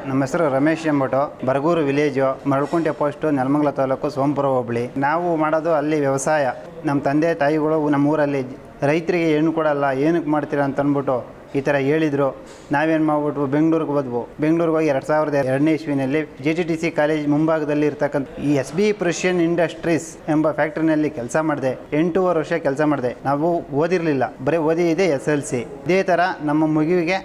ನಮ್ಮ ಹೆಸರು Ramesh ಎಂಬುಟ್ಟು, Bargur village, ಮರಳಕುಂಟೆ post, Nelamangala taluk, Sompura ಹೋಬಳಿ. ನಾವು ಮಾಡೋದು ಅಲ್ಲಿ ವ್ಯವಸಾಯ. ನಮ್ಮ ತಂದೆ ತಾಯಿಗಳು ನಮ್ಮೂರಲ್ಲಿ ರೈತರಿಗೆ ಏನು ಕೊಡಲ್ಲ, ಏನಕ್ಕೆ ಮಾಡ್ತೀರಾ ಅಂತ ಅಂದ್ಬಿಟ್ಟು ಈ ಥರ ಹೇಳಿದರು. ನಾವೇನು ಮಾಡ್ಬಿಟ್ವು, ಬೆಂಗಳೂರಿಗೆ ಹೋದ್ವು. ಬೆಂಗಳೂರಿಗೆ ಹೋಗಿ 2002ನೇ ಇಸ್ವಿನಲ್ಲಿ JTTC ಕಾಲೇಜ್ ಮುಂಭಾಗದಲ್ಲಿ ಇರ್ತಕ್ಕಂಥ ಈ SB ಪ್ರೆಷಿಯನ್ ಇಂಡಸ್ಟ್ರೀಸ್ ಎಂಬ ಫ್ಯಾಕ್ಟ್ರಿನಲ್ಲಿ ಕೆಲಸ ಮಾಡಿದೆ. 8 ವರ್ಷ ಕೆಲಸ ಮಾಡಿದೆ. ನಾವು ಓದಿರಲಿಲ್ಲ, ಬರೀ ಓದಿದೆ SLC. ಇದೇ ಥರ ನಮ್ಮ ಮಗುವಿಗೆ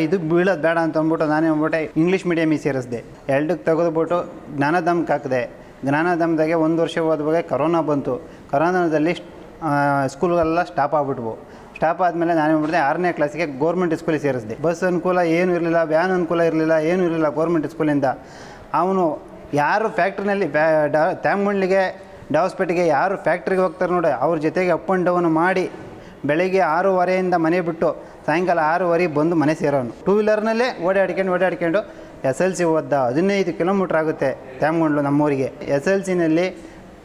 ಇದು ಬೀಳೋದು ಬೇಡ ಅಂತ ಅಂದ್ಬಿಟ್ಟು ನಾನೇ ಅಂದ್ಬಿಟ್ಟೆ ಇಂಗ್ಲೀಷ್ ಮೀಡಿಯಮಿಗೆ ಸೇರಿಸಿದೆ. 2ಕ್ಕೆ ತೆಗೆದುಬಿಟ್ಟು ಜ್ಞಾನಧಾಮಕ್ಕೆ ಹಾಕಿದೆ. ಜ್ಞಾನಧಾಮದಾಗೆ 1 ವರ್ಷ ಓದುವಾಗ ಕರೋನಾ ಬಂತು. ಕರೋನಾದಲ್ಲಿ ಸ್ಕೂಲ್ಗೆಲ್ಲ ಸ್ಟಾಪ್ ಆಗಿಬಿಟ್ವು. ಸ್ಟಾಪ್ ಆದಮೇಲೆ ನಾನು ಮಾಡಿದೆ 6ನೇ ಕ್ಲಾಸಿಗೆ ಗೌರ್ಮೆಂಟ್ ಸ್ಕೂಲಿಗೆ ಸೇರಿಸಿದೆ. ಬಸ್ ಅನುಕೂಲ ಏನೂ ಇರಲಿಲ್ಲ, ವ್ಯಾನ್ ಅನುಕೂಲ ಇರಲಿಲ್ಲ, ಏನೂ ಇರಲಿಲ್ಲ ಗೌರ್ಮೆಂಟ್ ಸ್ಕೂಲಿಂದ. ಅವನು ಯಾರು ಫ್ಯಾಕ್ಟ್ರಿನಲ್ಲಿ ತ್ಯಾಮಗಂಡ್ಲಿಗೆ ಡಾವಸ್ಪೇಟೆಗೆ ಯಾರು ಫ್ಯಾಕ್ಟ್ರಿಗೆ ಹೋಗ್ತಾರೆ ನೋಡಿ, ಅವ್ರ ಜೊತೆಗೆ ಅಪ್ ಆ್ಯಂಡ್ ಡೌನ್ ಮಾಡಿ ಬೆಳಗ್ಗೆ 6:15 ಮನೆ ಬಿಟ್ಟು ಸಾಯಂಕಾಲ 6:15 ಬಂದು ಮನೆ ಸೇರೋನು. 2 ವೀಲರ್ನಲ್ಲೇ ಓಡಾಡ್ಕೊಂಡು SLC ಓದ್ದ. 15 ಕಿಲೋಮೀಟ್ರ್ ಆಗುತ್ತೆ ತ್ಯಾಮಗಂಡ್ಲು ನಮ್ಮೂರಿಗೆ. SLCನಲ್ಲಿ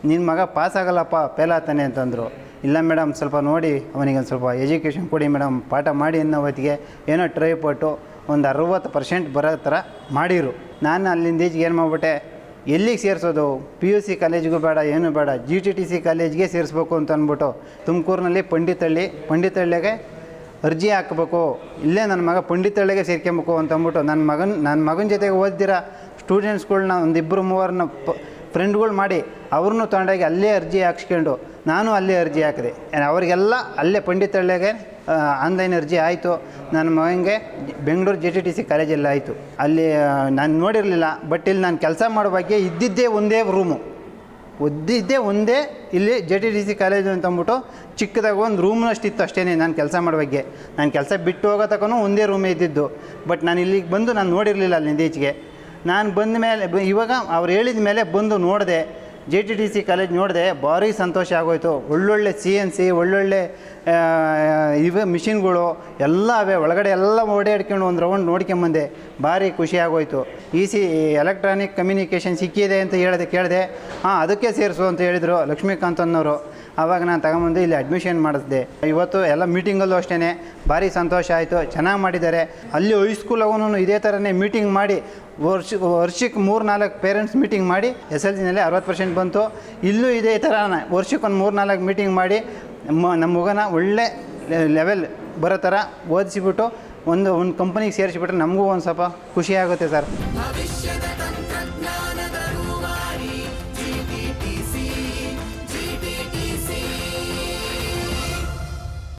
ನಿನ್ನ ಮಗ ಪಾಸ್ ಆಗಲ್ಲಪ್ಪ, ಫೇಲ್ ಆಗ್ತಾನೆ ಅಂತಂದರು. ಇಲ್ಲ ಮೇಡಮ್, ಸ್ವಲ್ಪ ನೋಡಿ ಅವನಿಗೆ ಒಂದು ಸ್ವಲ್ಪ ಎಜುಕೇಷನ್ ಕೊಡಿ ಮೇಡಮ್, ಪಾಠ ಮಾಡಿ ಅನ್ನೋ ಹೊತ್ತಿಗೆ ಏನೋ ಟ್ರೈ ಪಟ್ಟು ಒಂದು 60% ಬರೋ ಥರ ಮಾಡಿರು. ನಾನು ಅಲ್ಲಿಂದ ಈಚೆಗೆ ಏನು ಮಾಡಿಬಿಟ್ಟೆ, ಎಲ್ಲಿಗೆ ಸೇರಿಸೋದು, PUC ಕಾಲೇಜಿಗೂ ಬೇಡ, ಏನೂ ಬೇಡ, GTTC ಕಾಲೇಜ್ಗೆ ಸೇರಿಸ್ಬೇಕು ಅಂತ ಅಂದ್ಬಿಟ್ಟು ತುಮಕೂರಿನಲ್ಲಿ ಪಂಡಿತಹಳ್ಳಿಗೆ ಅರ್ಜಿ ಹಾಕಬೇಕು. ಇಲ್ಲೇ ನನ್ನ ಮಗ ಪಂಡಿತಹಳ್ಳಿಗೆ ಸೇರ್ಕೊಬೇಕು ಅಂತ ಅಂದ್ಬಿಟ್ಟು ನನ್ನ ಮಗನ ಜೊತೆಗೆ ಓದಿದಿರ ಸ್ಟೂಡೆಂಟ್ಸ್ಗಳ್ನ ಒಂದು 2-3 ಫ್ರೆಂಡ್ಗಳು ಮಾಡಿ ಅವ್ರನ್ನೂ ತೊಗೊಂಡೋಗಿ ಅಲ್ಲೇ ಅರ್ಜಿ ಹಾಕ್ಸ್ಕೊಂಡು ನಾನು ಅಲ್ಲೇ ಅರ್ಜಿ ಹಾಕಿದೆ. ಅವರಿಗೆಲ್ಲ ಅಲ್ಲೇ ಪಂಡಿತಹಳ್ಳಿಗೆ ಆನ್ಲೈನ್ ಅರ್ಜಿ ಆಯಿತು. ನನ್ನ ಮಗನಿಗೆ ಬೆಂಗಳೂರು JTTC ಕಾಲೇಜಲ್ಲಿ ಆಯಿತು. ಅಲ್ಲಿ ನಾನು ನೋಡಿರಲಿಲ್ಲ, ಬಟ್ ಇಲ್ಲಿ ನಾನು ಕೆಲಸ ಮಾಡೋ ಬಗ್ಗೆ ಇದ್ದಿದ್ದೇ ಒಂದೇ ರೂಮು, ಒಂದೇ ಇಲ್ಲಿ JTTC ಕಾಲೇಜು ಅಂತ ಅಂದ್ಬಿಟ್ಟು ಚಿಕ್ಕದಾಗ ಒಂದು ರೂಮ್ನಷ್ಟಿತ್ತು ಅಷ್ಟೇ. ನಾನು ಕೆಲಸ ಮಾಡೋ ಬಗ್ಗೆ, ನಾನು ಕೆಲಸ ಬಿಟ್ಟು ಹೋಗೋ ತನಕ ಒಂದೇ ರೂಮೇ ಇದ್ದಿದ್ದು. ಬಟ್ ನಾನು ಇಲ್ಲಿಗೆ ಬಂದು ನಾನು ನೋಡಿರಲಿಲ್ಲ ಅಲ್ಲಿಂದ ಈಚೆಗೆ. ನಾನು ಬಂದ ಮೇಲೆ ಇವಾಗ ಅವ್ರು ಹೇಳಿದ ಮೇಲೆ ಬಂದು ನೋಡಿದೆ, JTTC ಕಾಲೇಜ್ ನೋಡಿದೆ, ಭಾರಿ ಸಂತೋಷ ಆಗೋಯ್ತು. ಒಳ್ಳೊಳ್ಳೆ CNC, ಒಳ್ಳೊಳ್ಳೆ ಮಿಷಿನ್ಗಳು ಎಲ್ಲ ಅವೇ. ಒಳಗಡೆ ಎಲ್ಲ ಓಡಾಡ್ಕೊಂಡು ಒಂದು ರೌಂಡ್ ನೋಡ್ಕೊಂಬಂದೆ, ಭಾರಿ ಖುಷಿ ಆಗೋಯ್ತು. ಎಲೆಕ್ಟ್ರಾನಿಕ್ ಕಮ್ಯುನಿಕೇಷನ್ ಸಿಕ್ಕಿದೆ ಅಂತ ಕೇಳಿದೆ. ಅದಕ್ಕೆ ಸೇರಿಸು ಅಂತ ಹೇಳಿದರು ಲಕ್ಷ್ಮೀಕಾಂತ್ ಅನ್ನೋರು. ಆವಾಗ ನಾನು ತಗೊಂಬಂದು ಇಲ್ಲಿ ಅಡ್ಮಿಷನ್ ಮಾಡಿಸ್ದೆ. ಇವತ್ತು ಎಲ್ಲ ಮೀಟಿಂಗಲ್ಲೂ ಅಷ್ಟೇ ಭಾರಿ ಸಂತೋಷ ಆಯಿತು, ಚೆನ್ನಾಗಿ ಮಾಡಿದ್ದಾರೆ. ಅಲ್ಲಿ ಹೈಸ್ಕೂಲಾಗೂ ಇದೇ ಥರನೇ ಮೀಟಿಂಗ್ ಮಾಡಿ ವರ್ಷಕ್ಕೆ 3-4 ಪೇರೆಂಟ್ಸ್ ಮೀಟಿಂಗ್ ಮಾಡಿ SLCನಲ್ಲಿ 60% ಬಂತು. ಇಲ್ಲೂ ಇದೇ ಥರ ವರ್ಷಕ್ಕೆ ಒಂದು 3-4 ಮೀಟಿಂಗ್ ಮಾಡಿ ನಮ್ಮ ಮಗನ ಒಳ್ಳೆ ಲೆವೆಲ್ ಬರೋ ಥರ ಓದಿಸಿಬಿಟ್ಟು ಒಂದು ಕಂಪ್ನಿಗೆ ಸೇರಿಸಿಬಿಟ್ರೆ ನಮಗೂ ಒಂದು ಸ್ವಲ್ಪ ಖುಷಿಯಾಗುತ್ತೆ ಸರ್.